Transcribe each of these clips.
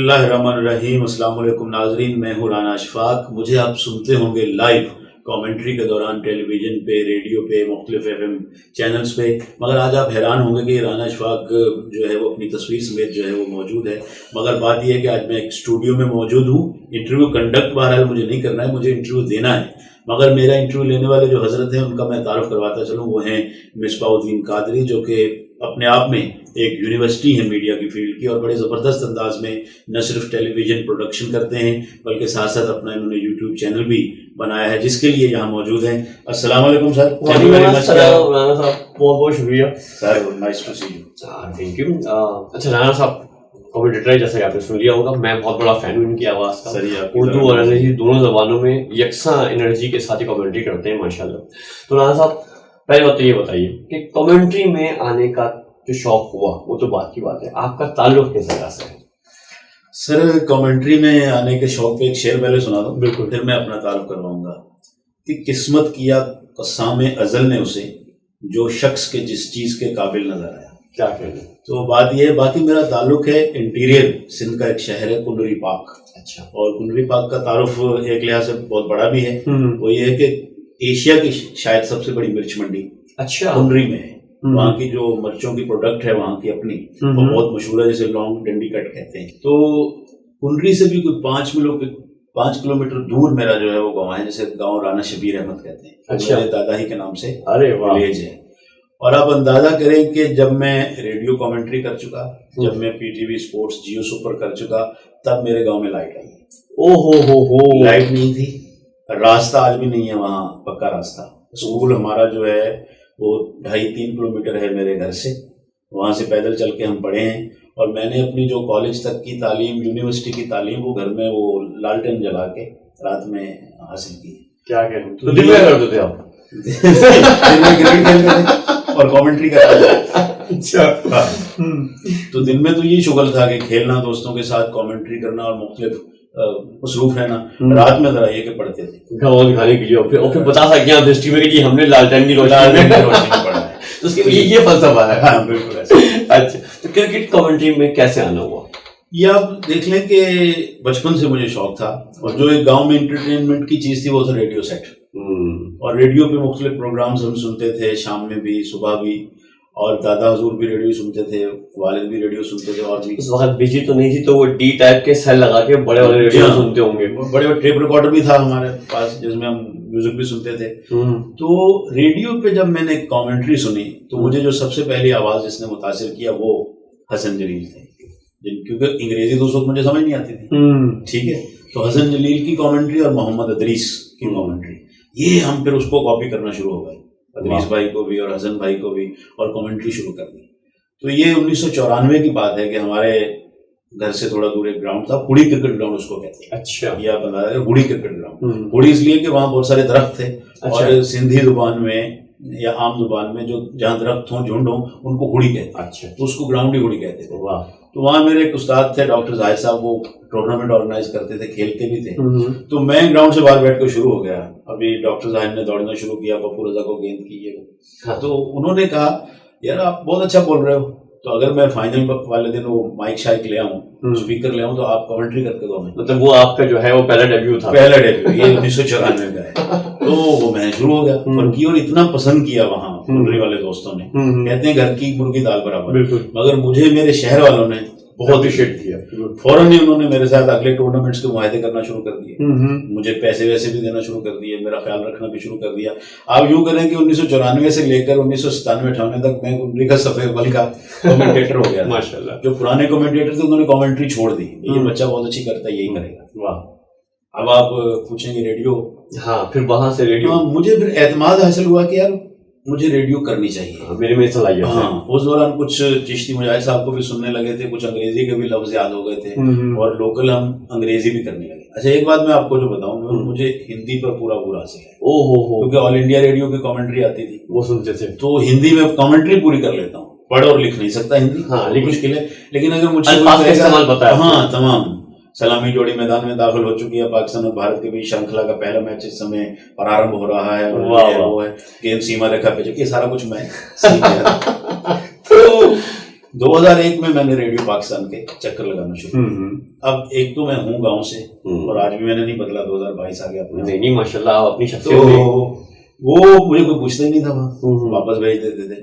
اللہ الرحمن الرحیم. السلام علیکم ناظرین, میں ہوں رانا اشفاق. مجھے آپ سنتے ہوں گے لائیو کامنٹری کے دوران ٹیلی ویژن پہ, ریڈیو پہ, مختلف FM چینلز پہ, مگر آج آپ حیران ہوں گے کہ رانا اشفاق جو ہے وہ اپنی تصویر سمیت جو ہے وہ موجود ہے. مگر بات یہ ہے کہ آج میں ایک اسٹوڈیو میں موجود ہوں. انٹرویو کنڈکٹ بہرحال مجھے نہیں کرنا ہے, مجھے انٹرویو دینا ہے. مگر میرا انٹرویو لینے والے جو حضرت ہیں ان کا میں تعارف کرواتا چلوں. وہ ہیں مصباح الدین قادری, جو کہ اپنے آپ میں ایک یونیورسٹی ہے میڈیا کی فیلڈ کی, اور بڑے زبردست انداز میں نہ صرف ٹیلی ویژن پروڈکشن کرتے ہیں بلکہ ساتھ ساتھ اپنا انہوں نے یوٹیوب چینل بھی بنایا ہے, جس کے لیے یہاں موجود ہیں. السلام علیکم سر. السلام رانا صاحب, بہت بہت شکریہ sir. Nice to see you. Thank you. اچھا رانا صاحب کمنٹیٹر جیسا کہ آپ نے سن لیا ہوگا, میں بہت بڑا فین ہوں ان کی آواز کا. اردو اور انگریزی دونوں زبانوں میں یکساں انرجی کے ساتھ ہی کمنٹری کرتے ہیں ماشاء اللہ. تو رانا صاحب پہلی بات تو یہ بتائیے کہ کمنٹری میں آنے کا جو شوق ہوا وہ تو بات کی بات ہے, آپ کا تعلق کس جگہ سے ہے؟ سر کمنٹری میں آنے کے شوق پہ ایک شعر پہلے سنا دو, بالکل پھر میں اپنا تعارف کرواؤں گا. کہ قسمت کیا قسام ازل نے اسے, جو شخص کے جس چیز کے قابل نظر آیا. کیا کہنا تو بات یہ ہے. باقی میرا تعلق ہے انٹیریئر سندھ کا ایک شہر ہے کنری پاک. اچھا. اور کنری پاک کا تعارف ایک لحاظ سے بہت بڑا بھی ہے. وہ یہ ہے کہ ایشیا کی شاید سب سے بڑی مرچ منڈی اچھا کنری میں ہے. وہاں کی جو مرچوں کی پروڈکٹ ہے وہاں کی اپنی, وہ بہت مشہور ہے, جسے لانگ ڈنڈی کٹ کہتے ہیں. تو کنری سے بھی کوئی 5 کلومیٹر دور میرا جو ہے وہ گاؤں ہے, جسے گاؤں رانا شبیر احمد کہتے ہیں. اچھا. میرے دادا ہی کے نام سے ولیج ہے. اور آپ اندازہ کریں کہ جب میں ریڈیو کامنٹری کر چکا, جب میں P T V sports Geo super کر چکا, تب میرے گاؤں میں لائٹ آئی. او لائٹ نہیں تھی, راستہ آج بھی نہیں ہے وہاں پکا راستہ. اسکول ہمارا جو ہے وہ 2.5-3 کلومیٹر ہے میرے گھر سے, وہاں سے پیدل چل کے ہم پڑھے ہیں. اور میں نے اپنی جو کالج تک کی تعلیم, یونیورسٹی کی تعلیم, وہ گھر میں وہ لالٹین جلا کے رات میں حاصل کی. کیا کہتے تو دن میں کرتے تھے آپ؟ کرکٹ کھیلتے تھے اور کامنٹری کرتے تھے. اچھا. تو دن میں تو یہ شغل تھا کہ کھیلنا, دوستوں کے ساتھ کامنٹری کرنا اور مختلف مصروف رہنا. رات میں ذرا یہ کہ پڑھتے تھے گھاؤں دکھانے کے لیے, اور پھر بتا سکتے ہیں آپ ہسٹری میں کہ جی ہم نے لالٹین کی روشنی میں پڑھا ہے. تو اس کے یہ فلسفہ ہے. ہاں بالکل ایسا. اچھا. تو کرکٹ کمنٹری میں کیسے آنا ہوا؟ یہ آپ دیکھ لیں کہ بچپن سے مجھے شوق تھا, اور جو ایک گاؤں میں انٹرٹینمنٹ کی چیز تھی وہ تھا ریڈیو سیٹ. اور ریڈیو پہ مختلف پروگرامز ہم سنتے تھے, شام میں بھی صبح بھی, اور دادا حضور بھی ریڈیو سنتے تھے, والد بھی ریڈیو سنتے تھے. اور بھی اس وقت بجلی تو نہیں تھی, تو وہ ڈی ٹائپ کے سیل لگا کے بڑے والے ریڈیو سنتے ہوں گے. بڑے ٹیپ ریکارڈر بھی تھا ہمارے پاس جس میں ہم میوزک بھی سنتے تھے. تو ریڈیو پہ جب میں نے کامنٹری سنی تو مجھے جو سب سے پہلی آواز جس نے متاثر کیا وہ حسن جلیل تھے, کیونکہ انگریزی تو اس وقت مجھے سمجھ نہیں آتی تھی. ٹھیک ہے. تو حسن جلیل کی کامنٹری اور محمد ادریس کی کامنٹری, یہ ہم پھر اس کو کاپی کرنا شروع ہو گئے, ادریس بھائی کو بھی اور حسن بھائی کو بھی, اور کامنٹری شروع کر دی. تو یہ 1994 کی بات ہے کہ ہمارے گھر سے تھوڑا دور ایک گراؤنڈ تھا, پوڑی کرکٹ گراؤنڈ اس کو کہتے ہیں. اچھا. یہ آپ بتا رہے پوڑی کرکٹ گراؤنڈ. پوڑی اس لیے کہ وہاں بہت سارے درخت تھے, اور سندھی زبان میں یا عام زبان میں جو جہاں درخت ہوں, جھنڈ ہوں, ان کو ہوڑی کہتے ہیں. اچھا. تو اس کو گراؤنڈ ہی ہوڑی کہتے تھے. تو وہاں میرے ایک استاد تھے ڈاکٹر ظاہر صاحب, وہ ٹورنامنٹ آرگنائز کرتے تھے, کھیلتے بھی تھے. تو میں گراؤنڈ سے باہر بیٹھ کے شروع ہو گیا. ابھی ڈاکٹر ظاہر نے دوڑنا شروع کیا, پپو رضا کو گیند کی. تو انہوں نے کہا یار آپ بہت اچھا بول رہے ہو, تو اگر میں فائنل والے دن وہ مائک شائک لے آؤں, اسپیکر لے آؤں, تو آپ کمنٹری کرتے دو. مطلب وہ آپ کا جو ہے وہ پہلا ڈیبیو تھا. پہلا ڈیبیو یہ 1994 کا ہے. تو وہ میں شروع ہو گیا اور اتنا پسند کیا وہاں کنری والے دوستوں نے. کہتے ہیں گھر کی مرغی دال برابر. مگر مجھے میرے شہر والوں نے بہت اپریشیٹ کیا. فوراً ہی انہوں نے میرے ساتھ اگلے ٹورنامنٹس کے معاہدے کرنا شروع کر دیے, مجھے پیسے ویسے بھی دینا شروع کر دیے, میرا خیال رکھنا بھی شروع کر دیا. آپ یوں کریں کہ 1994 سے لے کر 1997-98 تک میں کنری کا صفحے اول کا کمنٹیٹر ہو گیا ماشاءاللہ. جو پرانے کمنٹیٹر تھے انہوں نے کامنٹری چھوڑ دی, یہ بچہ بہت اچھی کرتا ہے, یہی کرے گا. واہ. اب آپ پوچھیں گے ریڈیو. ہاں پھر وہاں سے ریڈیو مجھے پھر اعتماد حاصل ہوا کہ یار مجھے ریڈیو کرنی چاہیے. میرے میں صلاحیت. ہاں اس دوران کچھ چشتی مجاہد صاحب کو بھی سننے لگے تھے, کچھ انگریزی کے بھی لفظ یاد ہو گئے تھے, اور لوکل ہم انگریزی بھی کرنے لگے. اچھا ایک بات میں آپ کو جو بتاؤں, مجھے ہندی پر پورا حاصل ہے. کیونکہ آل انڈیا ریڈیو کی کامنٹری آتی تھی, وہ سنتے تھے, تو ہندی میں کامنٹری پوری کر لیتا ہوں. پڑھ اور لکھ نہیں سکتا ہندی, لیکن مشکل ہے, لیکن اگر مجھے ہاں تمام سلامی جوڑی میدان میں داخل ہو چکی ہے. پاکستان اور بھارت کے بیچ شرنکھلا کا پہلا میچ اس سمے پرارمبھ ہو رہا ہے, وہ ہے گیم سیما ریکھا پہ, یہ سارا کچھ میں سیکھ گیا. تو 2001 میں نے ریڈیو پاکستان کے چکر لگانا شروع کیا. اب ایک تو میں ہوں گاؤں سے اور آج بھی میں نے نہیں بدلا, 2022 آ گیا اپنے. نہیں ماشاء اللہ اپنی تو وہ مجھے کوئی پوچھتا ہی نہیں تھا, وہاں واپس بھیج دیتے تھے.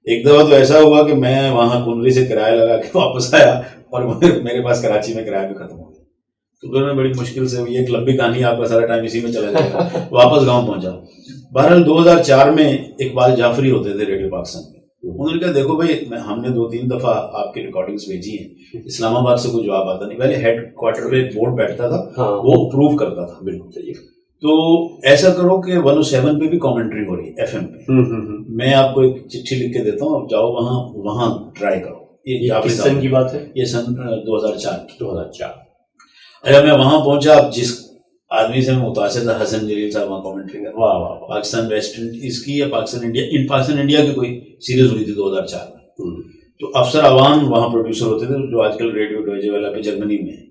ایک دفعہ تو ایسا ہوا کہ میں وہاں کنڈلی سے کرایہ لگا کے واپس آیا اور میرے پاس کراچی میں کرایہ بھی ختم ہو گیا. تو پھر میں بڑی مشکل سے, یہ ایک لمبی کہانی, آپ کا سارا ٹائم اسی میں چلا جائے گا, واپس گاؤں پہنچا. بہرحال 2004 میں اقبال جعفری ہوتے تھے ریڈیو پاکستان میں. انہوں نے کہا دیکھو بھائی, ہم نے 2-3 دفعہ آپ کی ریکارڈنگز بھیجی ہیں, اسلام آباد سے کوئی جواب آتا نہیں. پہلے ہیڈ کوارٹر پہ ایک بورڈ بیٹھتا تھا, وہ اپروو کرتا تھا. بالکل صحیح. تو ایسا کرو کہ 107 پہ بھی کامنٹری ہو رہی ہے FM پہ, میں آپ کو ایک چٹھی لکھ کے دیتا ہوں, آپ جاؤ وہاں ٹرائی کرو. یہ کس سن کی بات ہے؟ یہ سن 2004 کی. 2004. اچھا میں وہاں پہنچا, اب جس آدمی سے میں متاثر تھا, حسن جلیل صاحب وہاں کامنٹری کر. پاکستان ویسٹ انڈیز کی یا پاکستان انڈیا کی کوئی سیریز ہوئی تھی 2004 میں. تو افسر عوام وہاں پروڈیوسر ہوتے تھے, جو آج کل ریڈیو ڈویجے والا پہ جرمنی میں ہے.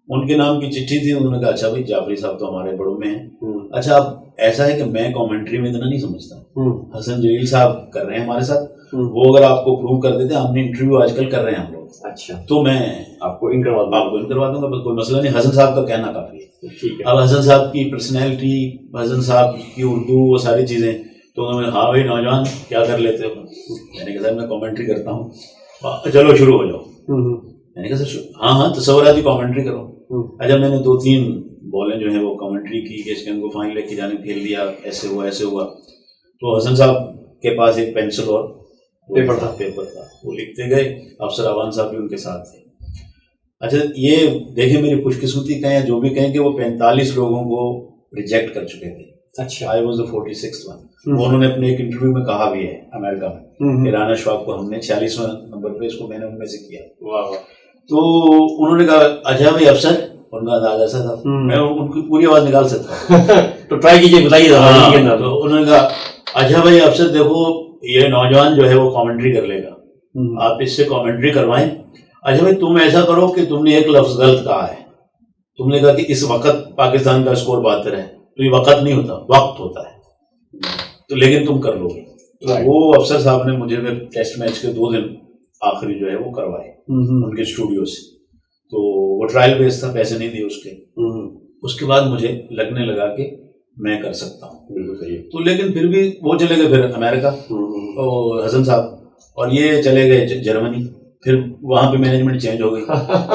ان کے نام کی چٹھی تھی. انہوں نے کہا اچھا بھائی جعفری صاحب تو ہمارے بڑوں میں ہیں. اچھا اب ایسا ہے کہ میں کامنٹری میں اتنا نہیں سمجھتا, حسن جلیل صاحب کر رہے ہیں ہمارے ساتھ, وہ اگر آپ کو پروو کر دیتے, ہم نے انٹرویو آج کل کر رہے ہیں ہم لوگ. اچھا تو میں آپ کو ان کروا دوں گا, بس کوئی مسئلہ نہیں. حسن صاحب کا کہنا کافی ہے. اب حسن صاحب کی پرسنالٹی, حسن صاحب کی اردو, وہ ساری چیزیں, تو انہوں نے ہاں بھائی نوجوان کیا کر لیتے ہو. میں نے کہا سر میں کامنٹری کرتا ہوں. چلو شروع ہو جاؤ. میں نے کہا سر ہاں تصوراتی کامنٹری کرو. اچھا میں نے 2-3 بالیں جو ہیں وہ کامنٹری کی کہ اس کے ان کو فائن لے کے جانے کھیل دیا, ایسے ہوا. تو حسن صاحب کے پاس ایک پینسل اور پیپر تھا, وہ لکھتے گئے. افسر عوان صاحب بھی ان کے ساتھ تھے. اچھا یہ دیکھیں میری خوش قسمتی کہیں جو بھی کہیں کہ وہ 45 لوگوں کو ریجیکٹ کر چکے تھے. اچھا I was the 46th one. وہ انہوں نے اپنے ایک انٹرویو میں کہا بھی ہے امریکہ میں, رانا شواب کو ہم نے 46واں نمبر پہ, اس کو میں نے ان میں سے کیا. تو انہوں نے کہا اچھا بھائی افسر, ان کا انداز ایسا تھا, میں ان کی پوری آواز نکال سکتا ہوں. تو ٹرائی کیجیے, بتائیے. تو انہوں نے کہا اچھا بھائی افسر دیکھو یہ نوجوان جو ہے وہ کامنٹری کر لے گا, آپ اس سے کامنٹری کروائیں. اچھا بھائی تم ایسا کرو کہ تم نے ایک لفظ غلط کہا ہے. تم نے کہا کہ اس وقت پاکستان کا اسکور 72 ہے, تو یہ وقت نہیں ہوتا, وقت ہوتا ہے, تو لیکن تم کر لو گے. وہ افسر صاحب نے مجھے ٹیسٹ میچ کے 2 دن آخری جو ہے وہ کروائے ان کے اسٹوڈیو سے. تو وہ ٹرائل بیس تھا, پیسے نہیں دیے اس کے. اس کے بعد مجھے لگنے لگا کہ میں کر سکتا ہوں. بالکل صحیح. تو لیکن پھر بھی وہ چلے گئے پھر امریکہ, حسن صاحب, اور یہ چلے گئے جرمنی. پھر وہاں پہ مینجمنٹ چینج ہو گئی,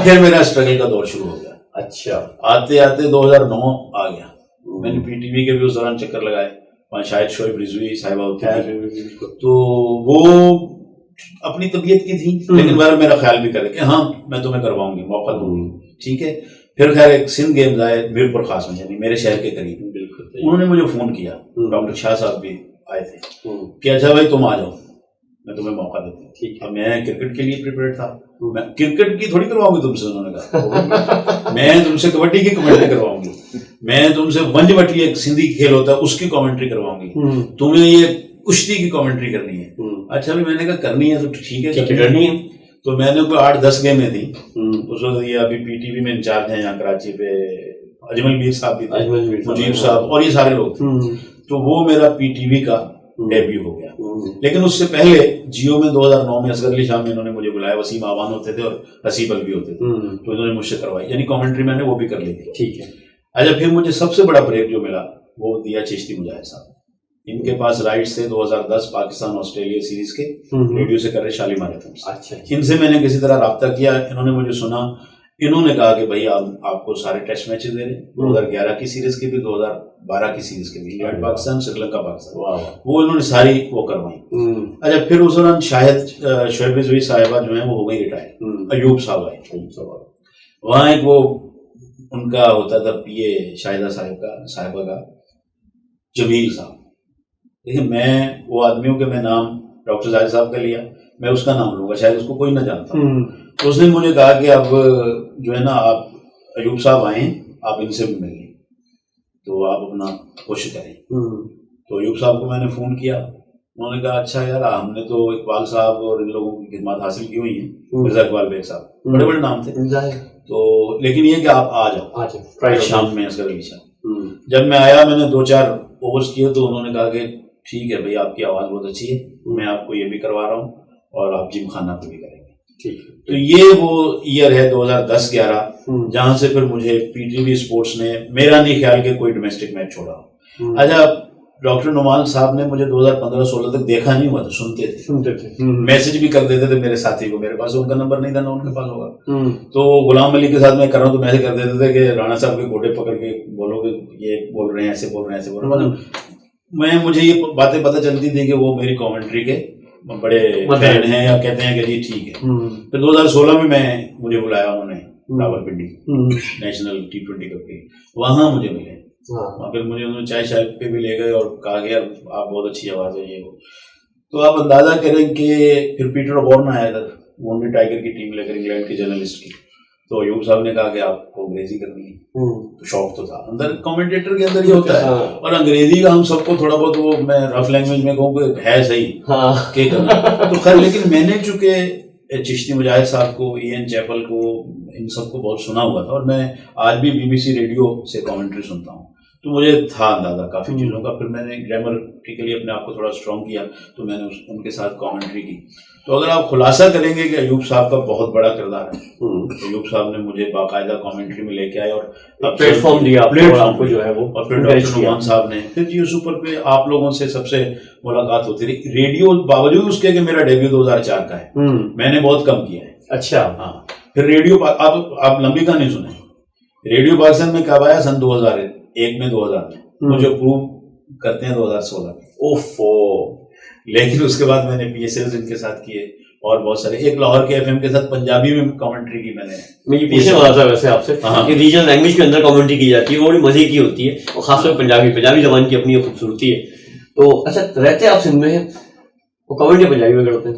پھر میرا اسٹرگل کا دور شروع ہو گیا. اچھا آتے آتے 2009 آ گیا. میں نے PTV کے بھی اس دوران چکر لگائے, وہاں شاید شعیب رضوی صاحبہ ہوتی تھی, تو وہ اپنی طبیعت کی تھی, لیکن میرا خیال بھی کرے کہ ہاں میں تمہیں کرواؤں گی, موقع دوں گی, ٹھیک ہے. پھر خیر ایک سندھ گیمز آئے میرپور خاص میں, یعنی میرے شہر کے قریب. انہوں نے مجھے فون کیا, ڈاکٹر شاہ صاحب بھی آئے تھے, کہ اچھا بھائی تم آ جاؤ, میں تمہیں موقع دیتا ہوں. اب میں کرکٹ کے لیے پریپیئرڈ تھا, میں کرکٹ کی تھوڑی کرواؤں گی تم سے. انہوں نے کہا میں تم سے کبڈی کی کمنٹری کرواؤں گی, میں تم سے ونج بٹی ایک سندھی کھیل ہوتا ہے اس کی کامنٹری کرواؤں گی, تمہیں یہ کشتی کی کامنٹری کرنی ہے. اچھا بھی میں نے کہا کرنی ہے تو ٹھیک ہے کرنی ہے. تو میں نے کوئی 8-10 گیمیں تھیں اس وقت. یہ ابھی PTV میں انچارج ہیں یہاں کراچی پہ, اجمل میر صاحب بھی تھے, مجیب صاحب, اور یہ سارے لوگ تھے. تو وہ میرا PTV کا ڈیبیو ہو گیا. لیکن اس سے پہلے جیو میں 2009 میں اصغر علی شاہ میں انہوں نے مجھے بلایا, وسیم آوان ہوتے تھے اور حسیب الوی ہوتے تھے, تو انہوں نے مجھ سے کروائی, یعنی کامنٹری میں نے وہ بھی کر لی تھی. ٹھیک ہے. اچھا پھر مجھے سب سے بڑا بریک جو ملا وہ دیا چشتی مجاہد صاحب. ان کے پاس رائٹس تھے 2010 پاکستان آسٹریلیا سیریز کے, ریڈیو سے کر رہے شالیمار FM. اچھا ان سے میں نے کسی طرح رابطہ کیا, انہوں نے مجھے سنا, انہوں نے کہا کہ بھائی آپ کو سارے ٹیسٹ میچز دے رہے ہیں, 2011 کی سیریز کے بھی, 2012 کی سیریز کے بھی, انگلینڈ پاکستان, سری لنکا پاکستان, وہ انہوں نے ساری وہ کروائیں. اچھا پھر اس دوران شاہد شعیب رضوی صاحبہ جو ہیں وہ ہو گئی ریٹائر, ایوب صاحب آئے. وہاں ایک وہ ان کا ہوتا تھا PA شاہدہ صاحبہ کا جمیل صاحب. دیکھیں میں وہ آدمیوں کے میں نام ڈاکٹر زاہد صاحب کا لیا, میں اس کا نام لوں گا, شاید اس کو کوئی نہ جانتا. تو اس نے مجھے کہا کہ اب جو ہے نا آپ ایوب صاحب آئیں, آپ ان سے بھی مل لیں, تو آپ اپنا کوشش کریں. تو ایوب صاحب کو میں نے فون کیا, انہوں نے کہا اچھا یار ہم نے تو اقبال صاحب اور ان لوگوں کی خدمات حاصل کی ہوئی ہیں, مرزا اقبال بیگ صاحب بڑے بڑے نام تھے, تو لیکن یہ کہ آپ آ جاؤ شام میں اصغر علی شاہ. جب میں آیا میں نے 2-4 اوورس کیے, تو انہوں نے کہا کہ ٹھیک ہے بھائی آپ کی آواز بہت اچھی ہے, میں آپ کو یہ بھی کروا رہا ہوں اور آپ جم خانہ پہ بھی کریں گے. تو یہ وہ ایئر ہے 2010-11 جہاں سے پھر مجھے پی ٹی وی اسپورٹس نے میرا نہیں خیال کہ کوئی ڈومیسٹک میچ چھوڑا. اچھا ڈاکٹر نعمان صاحب نے مجھے 2015-16 تک دیکھا نہیں ہوا تھا, سنتے تھے, میسج بھی کر دیتے تھے میرے ساتھی کو, میرے پاس ان کا نمبر نہیں تھا نہ ان کے پاس ہوگا. تو غلام علی کے ساتھ میں کر رہا ہوں تو میسج کر دیتے تھے کہ رانا صاحب کے گھوڑے پکڑ کے بولو کہ یہ بول رہے ہیں, ایسے بول رہے ہیں, ایسے بول رہے ہیں. مطلب مجھے یہ باتیں پتہ چلتی تھی کہ وہ میری کامنٹری کے بڑے فین ہیں یا کہتے ہیں کہ جی ٹھیک ہے. پھر 2016 میں مجھے بلایا انہوں نے راولپنڈی نیشنل T20 کپ کے, وہاں مجھے ملے. وہاں پھر مجھے انہوں نے چائے شائے پہ بھی لے گئے اور کہا کہ آپ بہت اچھی آواز ہے یہ وہ. تو آپ اندازہ کریں کہ پھر پیٹر ہارن آیا تھا وونڈی ٹائیگر کی ٹیم لے کر انگلینڈ کے جرنلسٹ کی, تو ایوب صاحب نے کہا کہ آپ کو انگریزی کرنی ہے. تو شوق تو تھا اندر, کمنٹیٹر کے اندر ہی ہوتا ہے. اور انگریزی کا ہم سب کو تھوڑا بہت وہ میں رف لینگویج میں کہوں کہ ہے صحیح کہ تو خیر, لیکن میں نے چونکہ چشتی مجاہد صاحب کو, این چیپل کو, ان سب کو بہت سنا ہوا تھا اور میں آج بھی BBC ریڈیو سے کامنٹری سنتا ہوں, تو مجھے تھا اندازہ کافی چیزوں کا. پھر میں نے گرامیٹیکلی اپنے آپ کو تھوڑا اسٹرانگ کیا تو میں نے ان کے ساتھ کامنٹری کی. تو اگر آپ خلاصہ کریں گے کہ ایوب صاحب کا بہت بڑا کردار ہے. ایوب صاحب نے مجھے باقاعدہ کامنٹری میں لے کے آئے اور پلیٹ فارم دیا آپ کو جو ہے وہ, اور پھر ڈاکٹر نعمان صاحب نے, پھر جیو سپر پہ آپ لوگوں سے سب سے ملاقات ہوتی رہی. ریڈیو باوجود اس کے کہ میرا ڈیبیو 2004 کا ہے, میں نے بہت کم کیا ہے. اچھا ہاں. پھر ریڈیو آپ لمبی کہانی سنیں, ریڈیو پاکستان میں کب آیا؟ سن 2001 میں 2000 میں. مجھے اپروو کرتے ہیں 2016 میں. اوفو. لیکن اس کے بعد میں نے PSLs ان کے ساتھ کیے اور بہت سارے, ایک لاہور کے FM کے ساتھ پنجابی میں کامنٹری کی. میں یہ پوچھنے والا تھا ویسے آپ سے کہ ریجنل لینگویج کے اندر کامنٹری کی جاتی ہے, وہ بڑی مزے کی ہوتی ہے, اور خاص طور پنجابی زبان کی اپنی خوبصورتی ہے. تو اچھا رہتے آپ سندھ میں ہیں, وہ کامنٹری پنجابی میں کرتے ہیں؟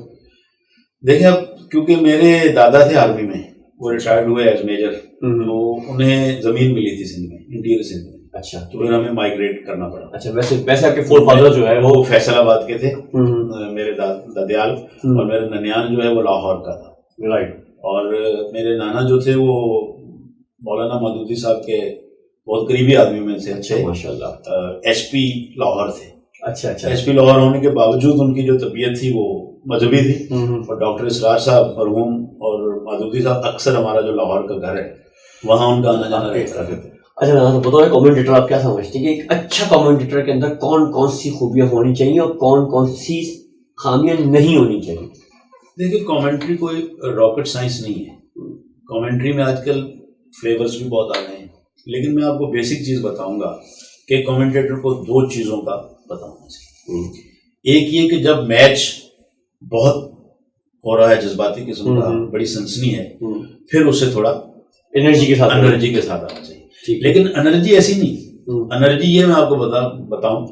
دیکھیں اب کیونکہ میرے دادا تھے آرمی میں, وہ ریٹائرڈ ہوئے ایز میجر, تو انہیں زمین ملی تھی سندھ میں, انٹیریئر سندھ میں. اچھا. تو پھر ہمیں مائگریٹ کرنا پڑا. اچھا. ویسے آپ کے فور فادر جو ہے وہ فیصل آباد کے تھے, میرے دادیال, اور میرے ننیان جو ہے وہ لاہور کا تھا. رائٹ. اور میرے نانا جو تھے وہ مولانا مودودی صاحب کے بہت قریبی آدمی میں سے تھے. ماشاء اللہ. SP لاہور تھے. اچھا. SP لاہور ہونے کے باوجود ان کی جو طبیعت تھی وہ مذہبی تھی, اور ڈاکٹر اسرار صاحب مرحوم اور مودودی صاحب اکثر ہمارا جو لاہور کا گھر ہے وہاں ان کا آنا جانا رہتا تھا. اچھا نانا صاحب بتاؤ, کامنٹیٹر آپ کیا سمجھتے ہیں کہ ایک اچھا کامنٹیٹر کے اندر کون کون سی خوبیاں ہونی چاہیے اور کون کون سی خامیاں نہیں ہونی چاہیے؟ دیکھیے کامنٹری کوئی راکٹ سائنس نہیں ہے. کامنٹری میں آج کل فلیورز بھی بہت آ گئے ہیں, لیکن میں آپ کو بیسک چیز بتاؤں گا کہ کامنٹیٹر کو 2 چیزوں کا پتہ ہونا چاہیے. ایک یہ کہ جب میچ بہت ہو رہا ہے, جذباتی قسم کا, بڑی سنسنی ہے, پھر اسے تھوڑا انرجی کے ساتھ آنا چاہیے. لیکن انرجی ایسی نہیں, انرجی یہ میں آپ کو بتاؤں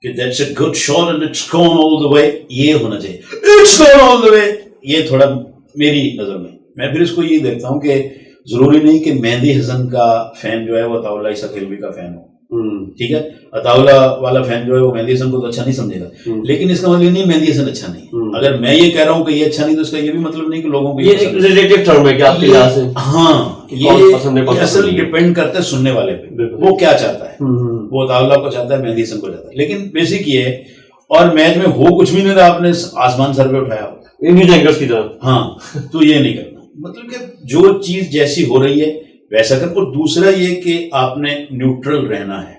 کہ that's a good shot and it's gone all the way, یہ ہونا چاہیے. It's gone all the way, یہ تھوڑا میری نظر میں پھر اس کو یہ دیکھتا ہوں کہ ضروری نہیں کہ مہندی حسن کا فین جو ہے وہ عطا اللہ عیسیٰ کھیلوی کا فین ہو. ٹھیک ہے, عطا اللہ والا فین جو ہے وہ مہندی حسن کو تو اچھا نہیں سمجھے گا, لیکن اس کا مطلب نہیں مہندی حسن اچھا نہیں. اگر میں یہ کہہ رہا ہوں کہ یہ اچھا نہیں تو اس کا یہ بھی مطلب نہیں کہ لوگوں کو یہ ریلیٹیو ٹرم ہے کہ آپ کے لحاظ سے. ہاں, یہ اصل ڈیپینڈ کرتا ہے سننے والے پہ, وہ کیا چاہتا ہے. وہ عطا اللہ کو چاہتا ہے, مہندی حسن کو چاہتا ہے, لیکن بیسک یہ ہے. اور میچ میں ہو کچھ بھی نہیں تھا, آپ نے آسمان سر پہ اٹھایا کی طرف, ہاں, تو یہ نہیں کرنا. مطلب کہ جو چیز جیسی ہو رہی ہے ویسا کر. اور دوسرا یہ کہ آپ نے نیوٹرل رہنا ہے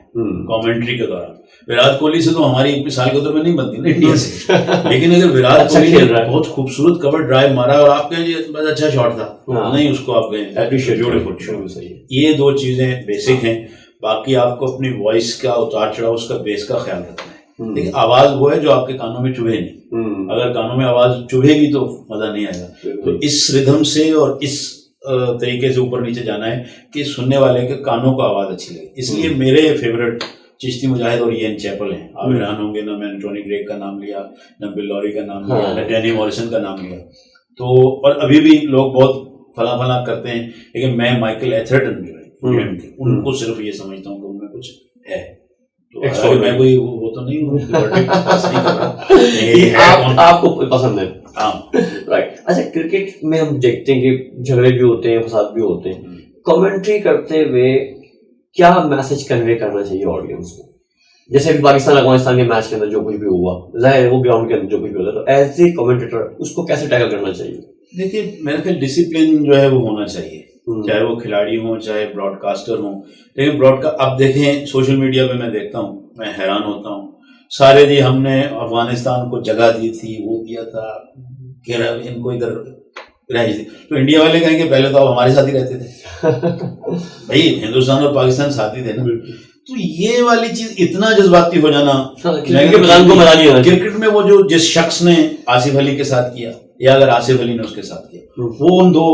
کامنٹری کے دوران. وراٹ کوہلی سے تو ہماری مثال کے طور پہ نہیں بنتی نا انڈیا سے, لیکن اگر وراٹ کوہلی نے بہت خوبصورت کور ڈرائیو مارا اور آپ کہیں یہ بہت اچھا شاٹ تھا, نہیں, اس کو آپ کہیں یہ 2 چیزیں بیسک ہیں. باقی آپ کو اپنی وائس کا اتار چڑھاؤ, اس کا بیس کا خیال رکھنا ہے. لیکن آواز وہ ہے جو آپ کے کانوں میں چبھے نہیں. اگر کانوں میں آواز چبھے گی تو مزہ نہیں آئے گا. تو اس ردھم سے اور اس طریقے سے اوپر نیچے جانا ہے کہ سننے والے کے کانوں کو آواز اچھی لگے. اس لیے میرے فیوریٹ چشتی مجاہد اور این چیپل ہیں. آپ حیران ہوں گے, نہ میں نے ٹونی گریگ کا نام لیا, نہ بل لوری کا نام لیا, نہ ڈینی موریسن کا نام لیا. تو اور ابھی بھی لوگ بہت فلاں کرتے ہیں, لیکن میں مائیکل ایتھرٹن جو ہے انگلینڈ کے, ان کو صرف یہ سمجھتا ہوں کہ ان میں کچھ ہے. تو میں کوئی وہ تو نہیں ہوں, آپ کو پسند ہے. ہاں رائٹ. اچھا کرکٹ میں ہم دیکھتے ہیں کہ جھگڑے بھی ہوتے ہیں, فساد بھی ہوتے ہیں. کامنٹری کرتے ہوئے کیا میسج کنوے کرنا چاہیے آڈینس کو؟ جیسے ابھی پاکستان افغانستان کے میچ کے اندر جو کچھ بھی ہوا, ظاہر ہے وہ گراؤنڈ کے اندر جو کچھ بھی ہوتا ہے, تو ایز اے کمنٹیٹر اس کو کیسے ٹیکل کرنا چاہیے؟ دیکھیے میرا خیال ڈسپلن جو ہے وہ ہونا چاہیے, چاہے وہ کھلاڑی ہوں چاہے براڈ کاسٹر ہوں. لیکن اب دیکھیں سوشل میڈیا پہ میں دیکھتا ہوں, میں حیران ہوتا ہوں, سارے جی ہم نے افغانستان کو جگہ دی تھی, وہ دیا تھا, ان کو ادھر رہی تھی. تو انڈیا والے کہیں گے پہلے تو آپ ہمارے ساتھ ہی رہتے تھے بھائی, ہندوستان اور پاکستان ساتھ ہی تھے نا. تو یہ والی چیز اتنا جذباتی ہو جانا, کرکٹ میں وہ جو جس شخص نے آصف علی کے ساتھ کیا یا اگر آصف علی نے اس کے ساتھ کیا, وہ ان دو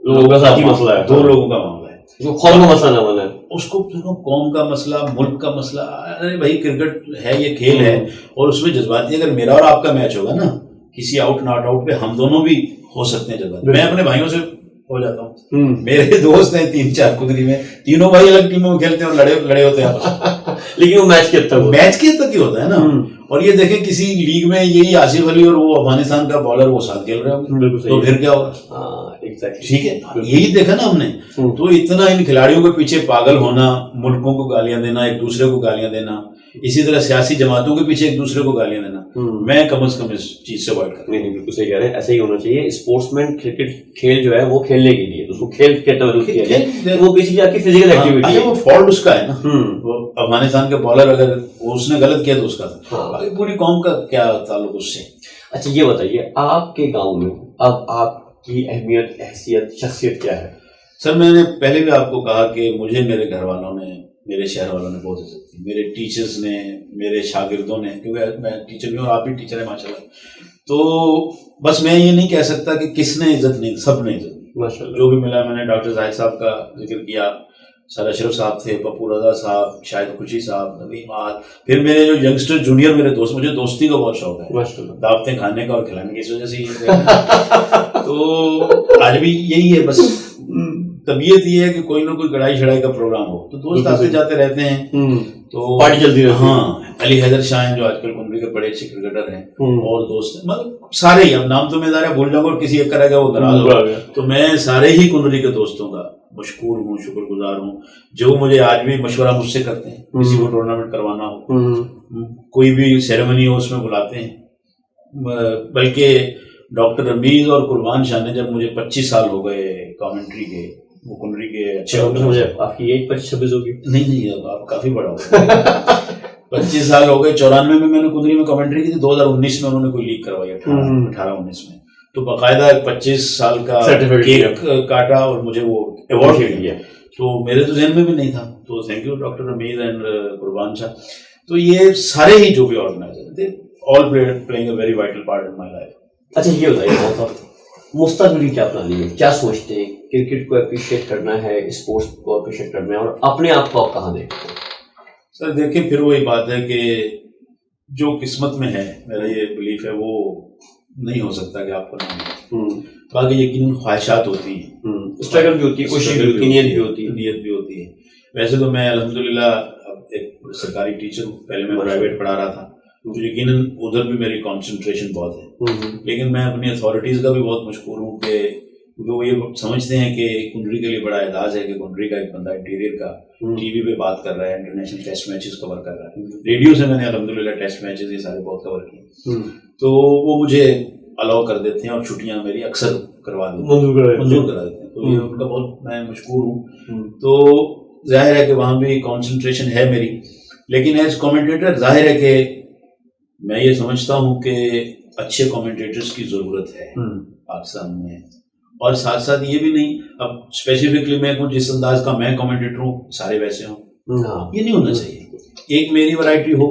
لوگوں کا ساتھی مسئلہ ہے, دو لوگوں کا معاملہ ہے, قوم کا مسئلہ نہ بنا ہے اس کو قوم کا مسئلہ, ملک کا مسئلہ. ارے بھائی کرکٹ ہے, یہ کھیل ہے, اور اس میں جذباتی اگر میرا اور آپ کا میچ ہوگا نا, کسی آؤٹ ناٹ آؤٹ پہ ہم دونوں بھی ہو سکتے ہیں جذباتی. میں اپنے بھائیوں سے ہو جاتا ہوں, میرے دوست ہیں 3-4 کدری میں, تینوں بھائی الگ ٹیموں میں کھیلتے ہیں اور لڑے ہوتے ہیں لیکن وہ میچ کے تک ہی ہوتا ہے نا. اور یہ دیکھیں کسی لیگ میں یہی آصف علی اور وہ افغانستان کا بالر وہ ساتھ کھیل رہے ہوں گے, تو پھر کیا ہوگا؟ ٹھیک ہے, یہی دیکھا نا ہم نے. تو اتنا ان کھلاڑیوں کے پیچھے پاگل ہونا, ملکوں کو گالیاں دینا, ایک دوسرے کو گالیاں دینا, اسی طرح سیاسی جماعتوں کے پیچھے ایک دوسرے کو گالیاں دینا, میں کم از کم اس چیز سے اوائڈ کرتا ہوں. نہیں بالکل صحیح کہہ رہے ہیں, ایسا ہی ہونا چاہیے. اسپورٹس مین کرکٹ کھیل جو ہے وہ کھیلنے کے لیے, اس کو کھیل کے طور پر کیا جائے, وہ بیسیکلی آپ کی فزیکل ایکٹیویٹی ہے. وہ فالٹ اس کا ہے نا, وہ افغانستان کے بالر اگر اس نے غلط کیا تو اس کا تھا, پوری قوم کا کیا تعلق اس سے. اچھا یہ بتائیے, آپ کے گاؤں میں اب آپ کی اہمیت, حیثیت, شخصیت کیا ہے؟ سر میں نے پہلے بھی آپ کو کہا کہ مجھے میرے گھر والوں نے, میرے شہر والوں نے بہت عزت کی, میرے ٹیچرز نے, میرے شاگردوں نے, کیونکہ میں ٹیچر بھی ہوں اور آپ بھی ٹیچر ہیں ماشاء اللہ. تو بس میں یہ نہیں کہہ سکتا کہ کس نے عزت نہیں, سب نے عزت کی ماشاء اللہ. جو بھی ملا. میں نے ڈاکٹر زاہد صاحب کا ذکر کیا, سر اشرف صاحب تھے, پپو رضا صاحب, شاہد خوشی صاحب, نبیم آد, پھر میرے جو ینگسٹر جونیئر میرے دوست, مجھے دوستی کا بہت شوق ہے, دعوتیں کھانے کا اور کھلانے کی, اس وجہ سے یہ تو آج بھی یہی ہے. بس طبیعت یہ ہے کہ کوئی نہ کوئی کڑھائی شڑائی کا پروگرام ہو تو دوست آتے جاتے رہتے ہیں, تو پارٹی چلتی رہتی ہے. ہاں, علی حیدر شاہ ہیں جو آج کل کنڈری کے بڑے اچھے کرکٹر ہیں, اور دوست مطلب سارے ہی, اب نام تو میں ذرا بھول جاؤں گا اور کسی ایک کرے گا وہ ناراض ہوگا, تو میں سارے ہی کنڈری کے دوستوں کا مشکور ہوں, شکر گزار ہوں, جو مجھے آج بھی مشورہ مجھ سے کرتے ہیں. کسی کو ٹورنامنٹ کروانا ہو, کوئی بھی سیریمنی ہو, اس میں بلاتے ہیں. بلکہ ڈاکٹر رمیز اور قربان شاہ نے جب مجھے 25 سال ہو گئے کامنٹری کے, وہ کنڈری کے اچھے, آپ کی ایج 25-26 ہوگی؟ نہیں, اب آپ کافی بڑا ہو گئے. 25 سال ہو گئے. 94 میں نے کنڈری میں کامنٹری کی تھی, 2019 میں انہوں نے کوئی لیگ کروائی, 18-19 میں, تو باقاعدہ 25 سال کا کیک کاٹا اور مجھے وہ ایوارڈ دیا. تو میرے تو ذہن میں بھی نہیں تھا. تو thank you doctor Ramiz and Qurban Shah. تو یہ سارے ہی جو بھی آرگنائزر تھے, all playing a very vital part in my life. اچھا یہ بتائیے مستقبل کی کیا پلاننگ ہے, کیا سوچتے ہیں؟ کرکٹ کو اپریشیٹ کرنا ہے, اسپورٹس کو اپریشیٹ کرنا ہے, اور اپنے آپ کو آپ کہاں دیکھتے ہیں؟ سر دیکھیں پھر وہی بات ہے کہ جو قسمت میں ہے, میرا یہ بلیف ہے, وہ نہیں ہو سکتا کہ آپ کو نہ ملے. باقی یقیناً خواہشات ہوتی ہیں, اسٹرگل بھی ہوتی ہے, کوشش بھی ہوتی ہے, نیت بھی ہوتی ہے. ویسے تو میں الحمدللہ ایک سرکاری ٹیچر ہوں, پہلے میں پرائیویٹ پڑھا رہا تھا, تو یقیناً ادھر بھی میری کانسنٹریشن بہت ہے. لیکن میں اپنی اتھارٹیز کا بھی بہت مشکور ہوں کہ کیونکہ وہ یہ سمجھتے ہیں کہ کنڈری کے لیے بڑا اعزاز ہے کہ کنڈری کا ایک بندہ انٹیریئر کا ٹی وی پہ بات کر رہا ہے, انٹرنیشنل ٹیسٹ میچز کور کر رہا ہے. ریڈیو سے میں نے الحمدللہ ٹیسٹ میچز یہ سارے بہت کور کیے, تو وہ مجھے الاؤ کر دیتے ہیں اور چھٹیاں میری اکثر کروا دیتے ہیں, منظور کرا دیتے ہیں. تو یہ ان کا بہت میں مشکور ہوں. تو ظاہر ہے کہ وہاں بھی کانسنٹریشن ہے میری, لیکن ایز کامنٹیٹر ظاہر ہے کہ میں یہ سمجھتا ہوں کہ اچھے کامنٹیٹرز کی ضرورت ہے پاکستان میں, اور ساتھ ساتھ یہ بھی نہیں اب اسپیسیفکلی میں جس انداز کا میں کامنٹیٹر ہوں سارے ویسے ہوں, یہ نہیں ہونا چاہیے. ایک میری ورائٹی ہو,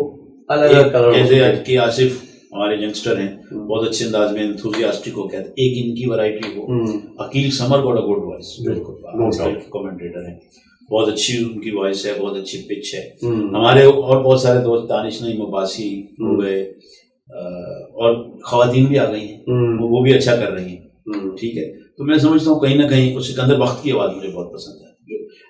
جیسے آج کے آصف ہمارے ینگسٹر ہیں بہت اچھے انداز میں انتھوزیاسٹک ہو, کہتے ایک ان کی ورائٹی ہو. Aqeel Samar got a good voice, بالکل کامنٹیٹر ہیں, بہت اچھی ان کی وائس ہے, بہت اچھی پچ ہے. ہمارے اور بہت سارے دوست دانش نعیم عباسی ہو گئے, اور خواتین بھی آ گئی ہیں, وہ بھی اچھا کر رہی ہیں. ٹھیک ہے, تو میں سمجھتا ہوں کہیں نہ کہیں سکندر بخت کی آواز مجھے بہت پسند ہے.